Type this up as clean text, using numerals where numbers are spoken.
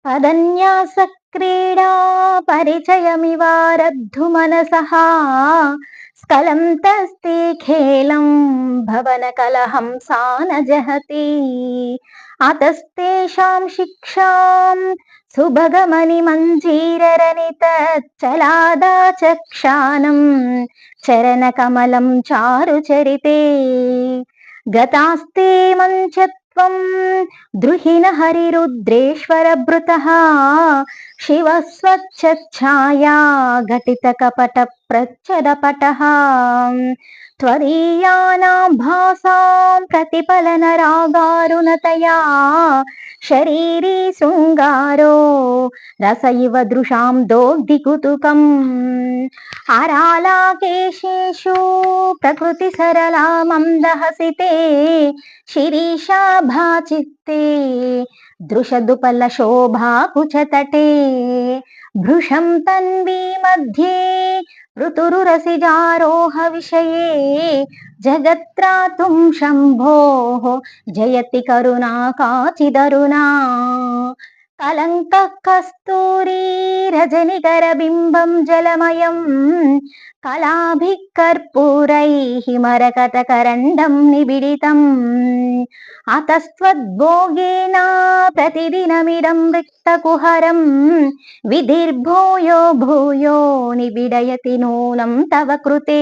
पदन्यासक्रीडा परिचयमिवारब्धु मनसः स्खलं तस्ते खेलं भवनकलहं सा न जहति अतस्तेषां शिक्षां सुभगमणिमञ्जीररनितच्चलादाचक्षानं चरणकमलं चारुचरिते गतास्ते मञ्चत्वं द्रुहिण हरिरुद्रेश्वरभृतः शिवः स्वच्छच्छाया घटितकपटप्रच्छदपटः त्वदीयानां भासां प्रतिफलनरागारुणतया शरीरी शृङ्गारो रस इव दृशां दोग्धिकुतुकम् आरालाकेशेषु प्रकृतिसरला मन्दहसिते शिरीषा भाचित्ते दृशदुपलशोभा कुचतटे भृशं तन्वी मध्ये ऋतुरुरसिजारोह विषये जगत्त्रातुं शम्भोः जयति करुणा काचिदरुणा कलङ्कः कस्तूरी रजनिकरबिम्बं जलमयं कलाभिः कर्पूरैः मरकतकरण्डं निबिडितम् अतस्त्वद्भोगेन प्रतिदिनमिदं रिक्तकुहरं विधिर्भूयो भूयो निबिडयति नूनं तव कृते।